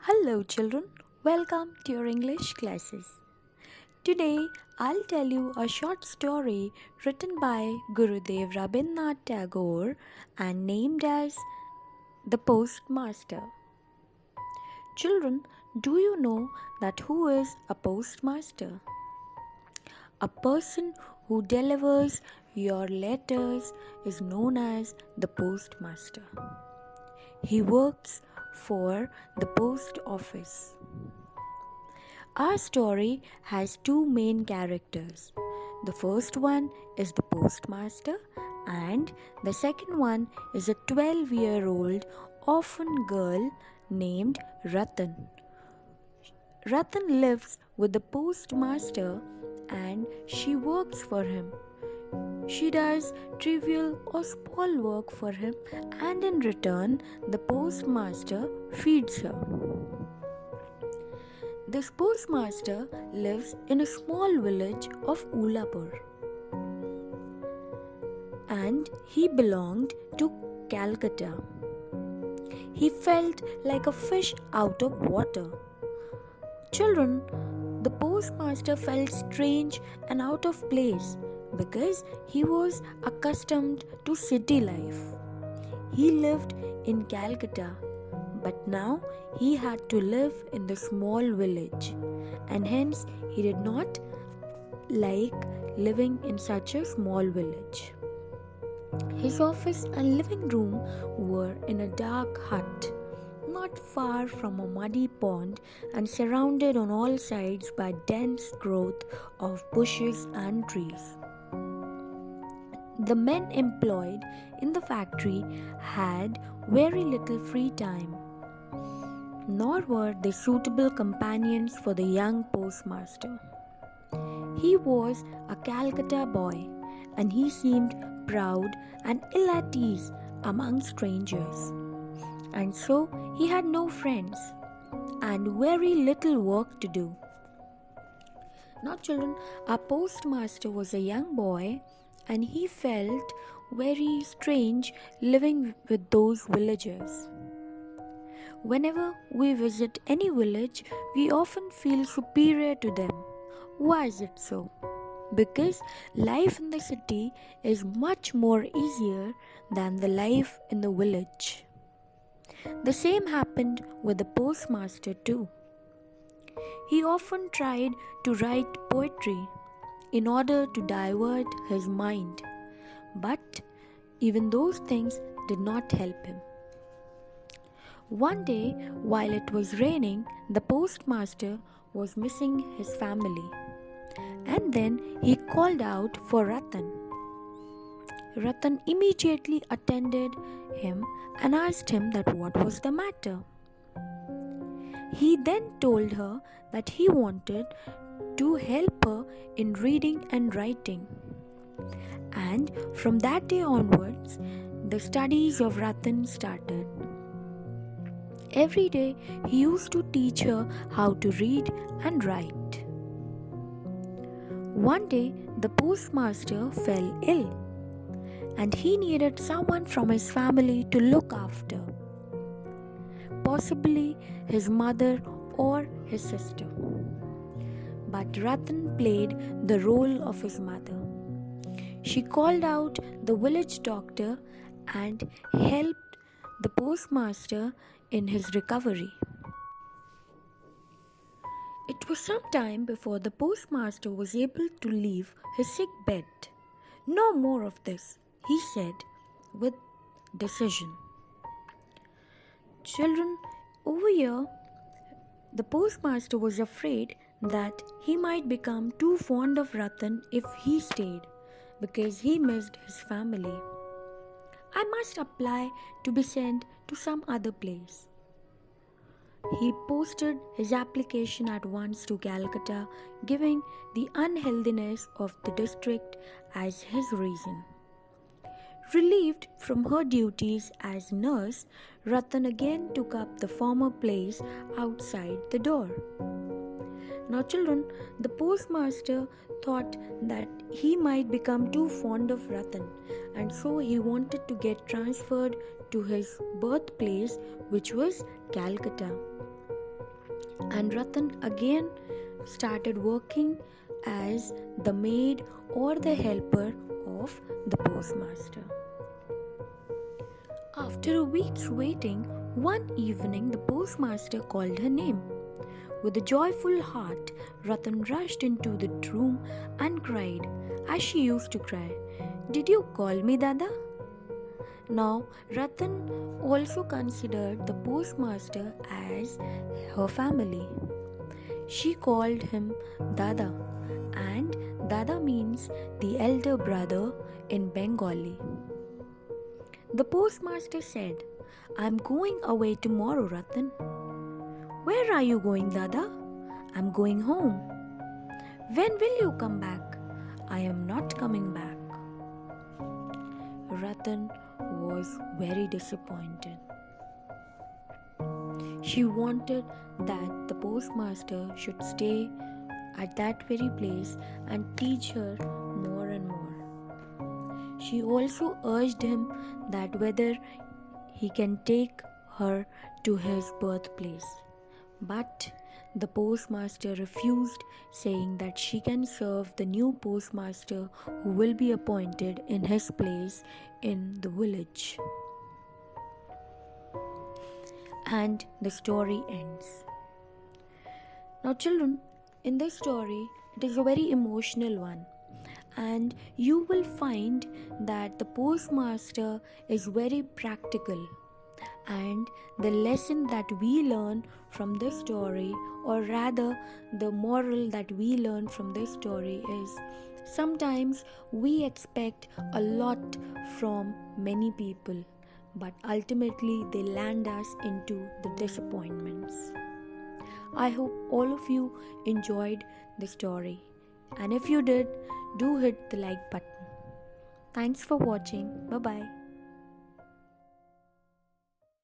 Hello children, welcome to your English classes. Today I'll tell you a short story written by Gurudev Rabindranath Tagore and named as The Postmaster. Children, do you know that who is a postmaster? A person who delivers your letters is known as the postmaster. He works for the post office. Our story has two main characters. The first one is the postmaster, and the second one is a 12-year-old orphan girl named Ratan. Ratan lives with the postmaster and she works for him. She does trivial or small work for him, and in return, the postmaster feeds her. This postmaster lives in a small village of Ulapur, and he belonged to Calcutta. He felt like a fish out of water. Children, the postmaster felt strange and out of place because he was accustomed to city life. He lived in Calcutta, but now he had to live in the small village, and hence he did not like living in such a small village. His office and living room were in a dark hut, not far from a muddy pond and surrounded on all sides by dense growth of bushes and trees. The men employed in the factory had very little free time, nor were they suitable companions for the young postmaster. He was a Calcutta boy, and he seemed proud and ill at ease among strangers. And so he had no friends and very little work to do. Now children, our postmaster was a young boy, and he felt very strange living with those villagers. Whenever we visit any village, we often feel superior to them. Why is it so? Because life in the city is much more easier than the life in the village. The same happened with the postmaster too. He often tried to write poetry in order to divert his mind, but even those things did not help him. One day, while it was raining, the postmaster was missing his family, and then he called out for Ratan. Ratan immediately attended him and asked him that what was the matter. He then told her that he wanted to help her in reading and writing. And from that day onwards, the studies of Ratan started. Every day he used to teach her how to read and write. One day the postmaster fell ill, and he needed someone from his family to look after, possibly his mother or his sister. But Ratan played the role of his mother. She called out the village doctor and helped the postmaster in his recovery. It was some time before the postmaster was able to leave his sick bed. "No more of this," he said with decision. Children, over here, the postmaster was afraid that he might become too fond of Ratan if he stayed, because he missed his family. "I must apply to be sent to some other place." He posted his application at once to Calcutta, giving the unhealthiness of the district as his reason. Relieved from her duties as nurse, Ratan again took up the former place outside the door. Now children, the postmaster thought that he might become too fond of Ratan, and so he wanted to get transferred to his birthplace, which was Calcutta. and Ratan again started working as the maid or the helper of the postmaster. After a week's waiting, one evening the postmaster called her name. With a joyful heart, Ratan rushed into the room and cried, as she used to cry, "Did you call me, Dada?" Now, Ratan also considered the postmaster as her family. She called him Dada, and Dada means the elder brother in Bengali. The postmaster said, "I'm going away tomorrow, Ratan." "Where are you going, Dada?" "I'm going home." "When will you come back?" "I am not coming back." Ratan was very disappointed. She wanted that the postmaster should stay at that very place and teach her more and more. She also urged him that whether he can take her to his birthplace. But the postmaster refused, saying that she can serve the new postmaster who will be appointed in his place in the village. And the story ends. Now, children, in this story, it is a very emotional one, and you will find that the postmaster is very practical. And the lesson that we learn from this story, or rather the moral that we learn from this story, is sometimes we expect a lot from many people, but ultimately they land us into the disappointments. I hope all of you enjoyed the story, and if you did, do hit the like button. Thanks for watching. Bye bye.